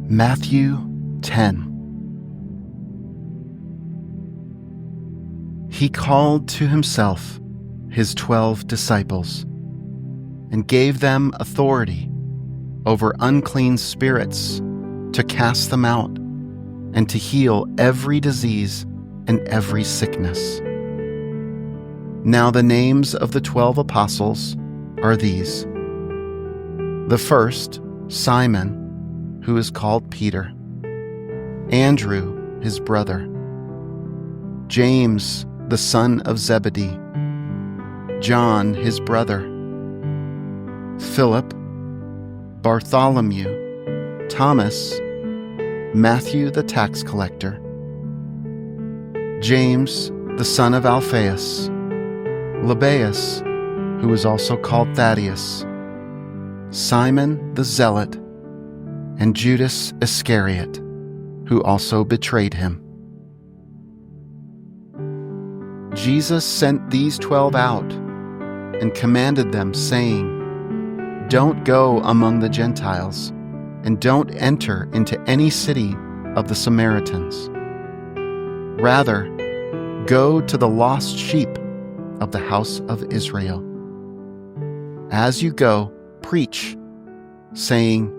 Matthew 10. He called to himself his 12 disciples and gave them authority over unclean spirits to cast them out and to heal every disease and every sickness. Now the names of the 12 apostles are these: the first, Simon, who is called Peter; Andrew, his brother; James, the son of Zebedee; John, his brother; Philip; Bartholomew; Thomas; Matthew the tax collector; James, the son of Alphaeus; Lebbaeus, who is also called Thaddeus; Simon the Zealot; and Judas Iscariot, who also betrayed him. Jesus sent these 12 out and commanded them, saying, "Don't go among the Gentiles, and don't enter into any city of the Samaritans. Rather, go to the lost sheep of the house of Israel. As you go, preach, saying,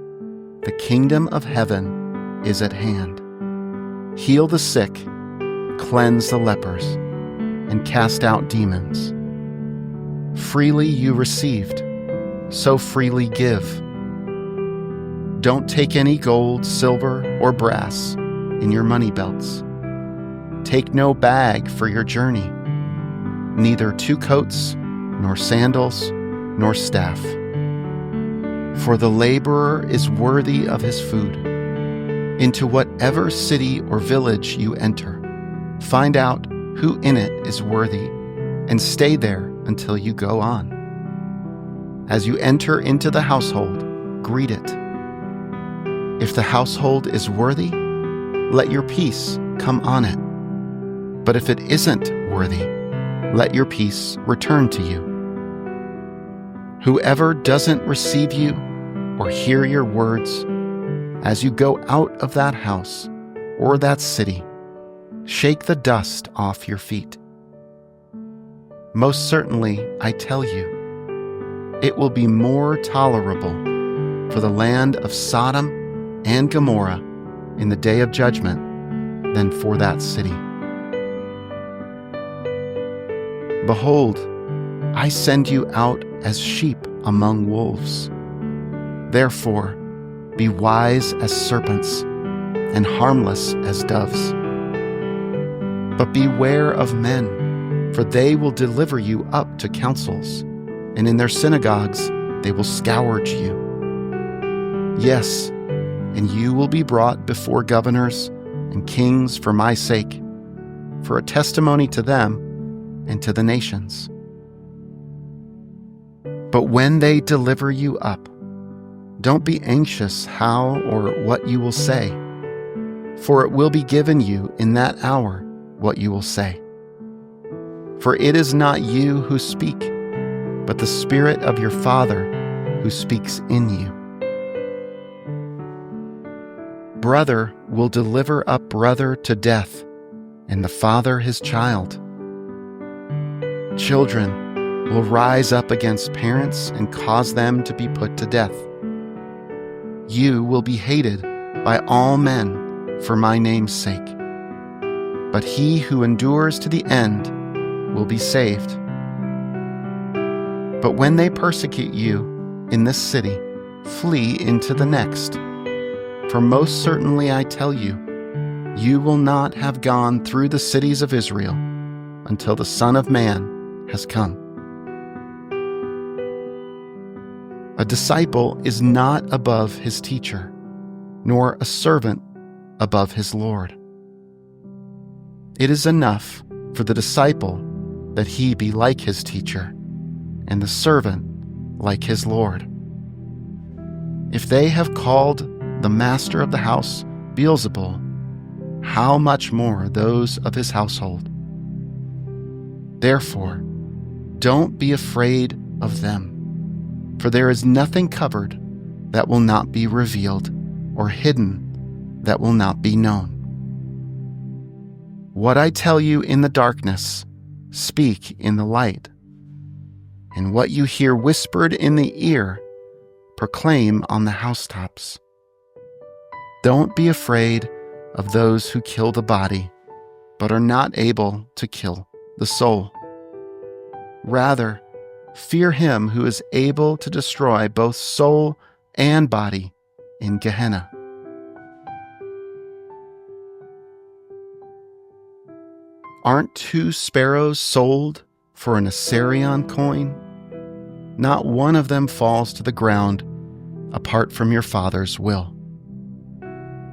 'The kingdom of heaven is at hand.' Heal the sick, cleanse the lepers, and cast out demons. Freely you received, so freely give. Don't take any gold, silver, or brass in your money belts. Take no bag for your journey, neither 2 coats, nor sandals, nor staff. For the laborer is worthy of his food. Into whatever city or village you enter, find out who in it is worthy, and stay there until you go on. As you enter into the household, greet it. If the household is worthy, let your peace come on it. But if it isn't worthy, let your peace return to you. Whoever doesn't receive you or hear your words, as you go out of that house or that city, shake the dust off your feet. Most certainly, I tell you, it will be more tolerable for the land of Sodom and Gomorrah in the day of judgment than for that city. Behold, I send you out as sheep among wolves. Therefore, be wise as serpents and harmless as doves. But beware of men, for they will deliver you up to councils, and in their synagogues they will scourge you. Yes, and you will be brought before governors and kings for my sake, for a testimony to them and to the nations. But when they deliver you up, don't be anxious how or what you will say, for it will be given you in that hour what you will say. For it is not you who speak, but the Spirit of your Father who speaks in you. Brother will deliver up brother to death, and the father his child. Children will rise up against parents and cause them to be put to death. You will be hated by all men for my name's sake, but he who endures to the end will be saved. But when they persecute you in this city, flee into the next. For most certainly I tell you, you will not have gone through the cities of Israel until the Son of Man has come. A disciple is not above his teacher, nor a servant above his Lord. It is enough for the disciple that he be like his teacher, and the servant like his Lord. If they have called the master of the house Beelzebul, how much more those of his household? Therefore, don't be afraid of them, for there is nothing covered that will not be revealed, or hidden that will not be known. What I tell you in the darkness, speak in the light. And what you hear whispered in the ear, proclaim on the housetops. Don't be afraid of those who kill the body, but are not able to kill the soul. Rather, fear him who is able to destroy both soul and body in Gehenna. Aren't 2 sparrows sold for an assarion coin? Not one of them falls to the ground apart from your Father's will.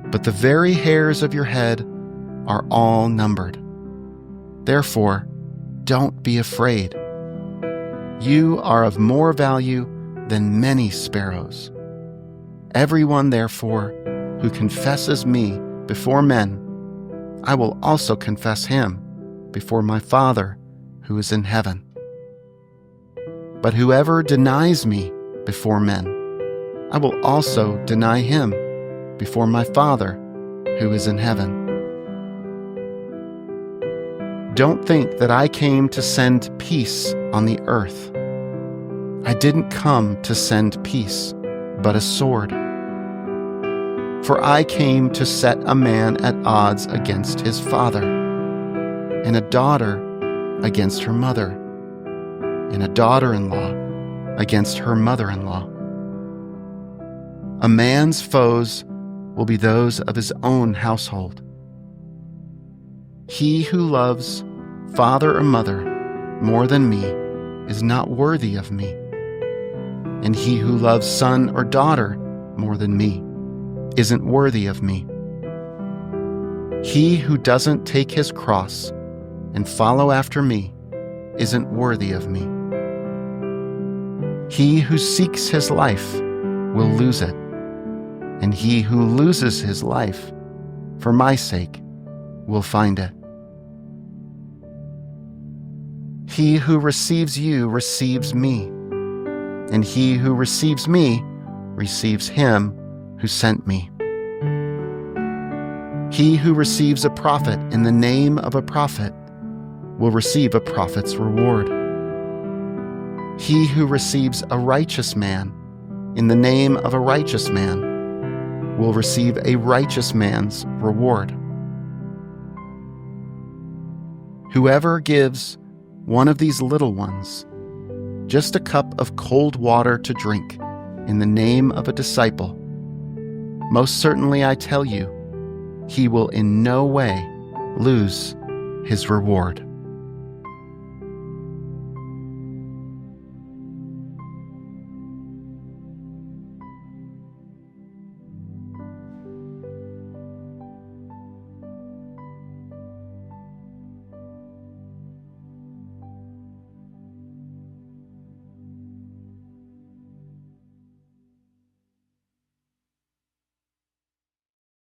But the very hairs of your head are all numbered. Therefore, don't be afraid. You are of more value than many sparrows. Everyone, therefore, who confesses me before men, I will also confess him before my Father who is in heaven. But whoever denies me before men, I will also deny him before my Father who is in heaven. Don't think that I came to send peace on the earth. I didn't come to send peace, but a sword. For I came to set a man at odds against his father, and a daughter against her mother, and a daughter-in-law against her mother-in-law. A man's foes will be those of his own household. He who loves father or mother more than me is not worthy of me, and he who loves son or daughter more than me isn't worthy of me. He who doesn't take his cross and follow after me isn't worthy of me. He who seeks his life will lose it, and he who loses his life for my sake will find it. He who receives you receives me, and he who receives me receives him who sent me. He who receives a prophet in the name of a prophet will receive a prophet's reward. He who receives a righteous man in the name of a righteous man will receive a righteous man's reward. Whoever gives one of these little ones just a cup of cold water to drink in the name of a disciple, most certainly I tell you, he will in no way lose his reward.